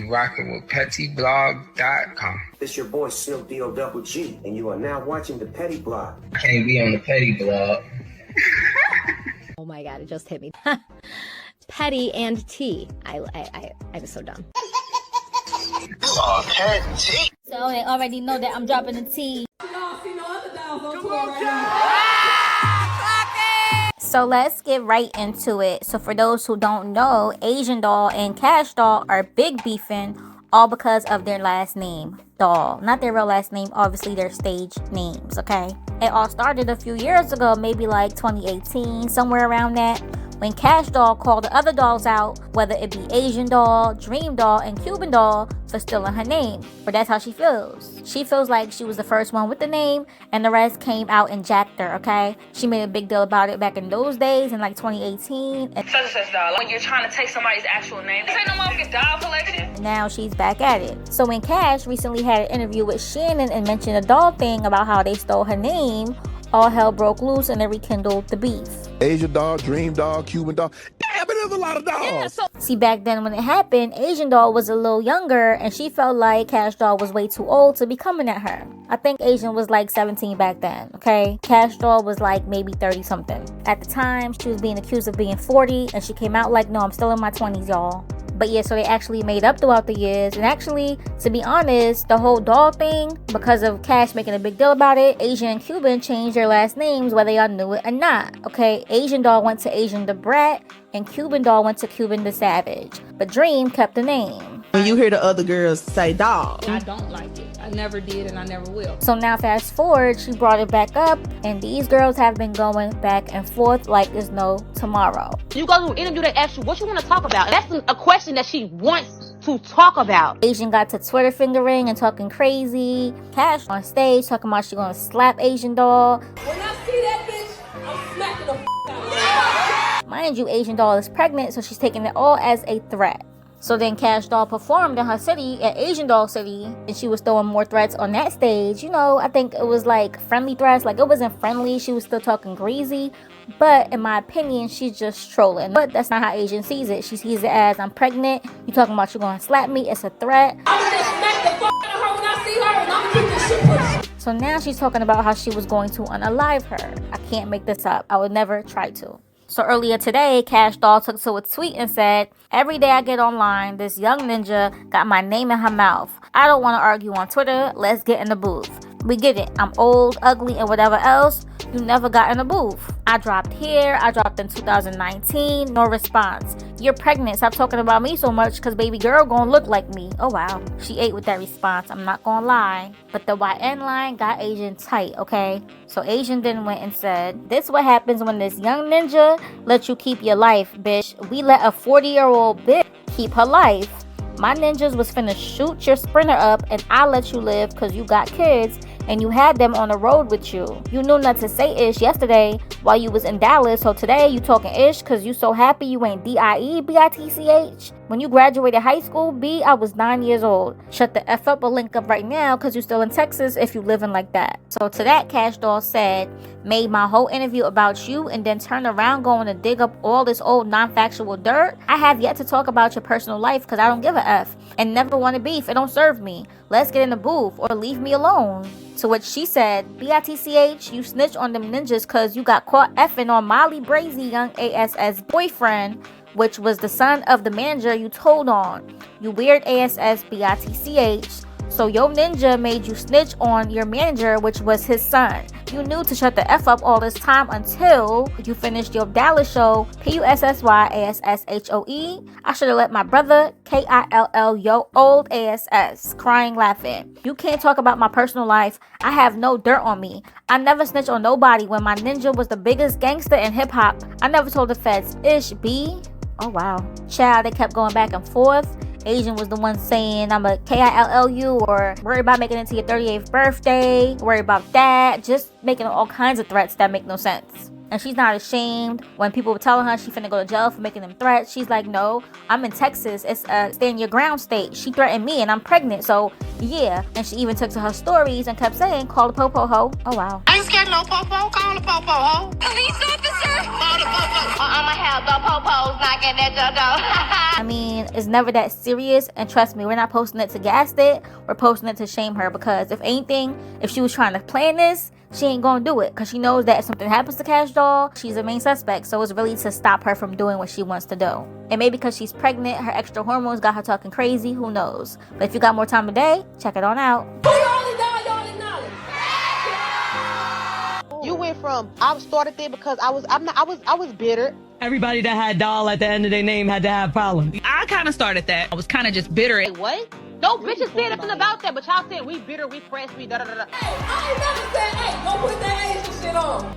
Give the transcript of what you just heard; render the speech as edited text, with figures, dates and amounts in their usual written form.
Rocking with pettyblog.com. It's your boy Silk D-O-double-G, and you are now watching the Petty Blog. I can't be on the Petty Blog. Oh my god, it just hit me. Petty and T. I was so dumb. Oh, Petty. So they already know that I'm dropping the T. So let's get right into it. So for those who don't know, Asian Doll and Kash Doll are big beefing, all because of their last name, Doll. Not their real last name, obviously their stage names, okay? It all started a few years ago, maybe like 2018, somewhere around that, when Kash Doll called the other dolls out, whether it be Asian Doll, Dream Doll, and Cuban Doll, for stealing her name. But that's how she feels. She feels like she was the first one with the name, and the rest came out and jacked her, okay? She made a big deal about it back in those days, in like 2018. Such doll. When you're trying to take somebody's actual name, this ain't no motherfucking doll collection. Now she's back at it. So when Kash recently had an interview with Shannon and mentioned a doll thing about how they stole her name, all hell broke loose and it rekindled the beef. Asian Doll, Dream Doll, Cuban Doll. Damn, it is a lot of dolls. Yeah, see, back then when it happened, Asian Doll was a little younger and she felt like Kash Doll was way too old to be coming at her. I think Asian was like 17 back then, okay? Kash Doll was like maybe 30 something. At the time, she was being accused of being 40 and she came out like, no, I'm still in my 20s, y'all. But yeah, so they actually made up throughout the years. And actually, to be honest, the whole doll thing, because of Kash making a big deal about it, Asian and Cuban changed their last names whether y'all knew it or not. Okay, Asian Doll went to Asian Da Brat and Cuban Doll went to Cuban the Savage. But Dream kept the name. When you hear the other girls say doll, I don't like it. I never did and I never will. So now fast forward, she brought it back up and these girls have been going back and forth like there's no tomorrow. You go to an interview, they ask you what you want to talk about. That's a question that she wants to talk about. Asian got to Twitter fingering and talking crazy. Kash on stage talking about she gonna slap Asian Doll. When I see that bitch, I'm smacking the out of her. Mind you, Asian Doll is pregnant, so she's taking it all as a threat. So then Kash Doll performed in her city at Asian Doll City and she was throwing more threats on that stage. You know, I think it was like friendly threats. Like it wasn't friendly. She was still talking greasy. But in my opinion, she's just trolling. But that's not how Asian sees it. She sees it as, I'm pregnant. You talking about you gonna slap me. It's a threat. I'm gonna smack the fuck out of her when I see her and I'm gonna keep this shit pushing. So now she's talking about how she was going to unalive her. I can't make this up. I would never try to. So earlier today, Kash Doll took to a tweet and said, every day I get online, this young ninja got my name in her mouth. I don't want to argue on Twitter. Let's get in the booth. We get it. I'm old, ugly, and whatever else. You never got in the booth. I dropped here. I dropped in 2019. No response. You're pregnant. Stop talking about me so much because baby girl gonna look like me. Oh, wow. She ate with that response. I'm not gonna lie. But the YN line got Asian tight, okay? So Asian then went and said, this what happens when this young ninja lets you keep your life, bitch. We let a 40-year-old bitch keep her life. My ninjas was finna shoot your sprinter up and I let you live because you got kids and you had them on the road with you. You knew not to say ish yesterday while you was in Dallas, so today you talking ish because you so happy you ain't D-I-E, B-I-T-C-H. When you graduated high school, B, I was 9 years old. Shut the F up or link up right now because you still in Texas if you living like that. So to that, Kash Doll said, made my whole interview about you and then turned around going to dig up all this old non-factual dirt. I have yet to talk about your personal life because I don't give a F and never want to beef. It don't serve me. Let's get in the booth or leave me alone. To which she said, B-I-T-C-H, you snitch on them ninjas because you got caught effing on Molly Brazy young ASS boyfriend, which was the son of the manager you told on. You weird ASS B-I-T-C-H. So your ninja made you snitch on your manager, which was his son. You knew to shut the F up all this time until you finished your Dallas show, P-U-S-S-Y-A-S-S-H-O-E. I should have let my brother, K-I-L-L, yo old ASS, crying, laughing. You can't talk about my personal life. I have no dirt on me. I never snitched on nobody when my ninja was the biggest gangster in hip-hop. I never told the feds, ish, B. Oh, wow. Child, they kept going back and forth. Asian was the one saying I'm a KILLU or worry about making it to your 38th birthday, worry about that, just making all kinds of threats that make no sense. And she's not ashamed. When people were telling her she finna go to jail for making them threats, she's like, no, I'm in Texas. It's a stand your ground state. She threatened me and I'm pregnant, so yeah. And she even took to her stories and kept saying, call the popo ho. Oh wow. I ain't scared of no popo. Call the popo ho. Police officer. knocking at your door. I mean, it's never that serious, and trust me, we're not posting it to gas it. We're posting it to shame her, because if anything, if she was trying to plan this, she ain't gonna do it, because she knows that if something happens to Kash Doll, she's the main suspect. So it's really to stop her from doing what she wants to do. And maybe because she's pregnant, her extra hormones got her talking crazy, who knows. But if you got more time today, check it on out. You went from I started there because I was bitter. Everybody that had Doll at the end of their name had to have problems. I kind of started that. I was kind of just bitter. Wait, what? No bitches said nothing about that, but y'all said we bitter, we pressed, we da da da da. Hey, I ain't never said, hey, go put that Asian shit on.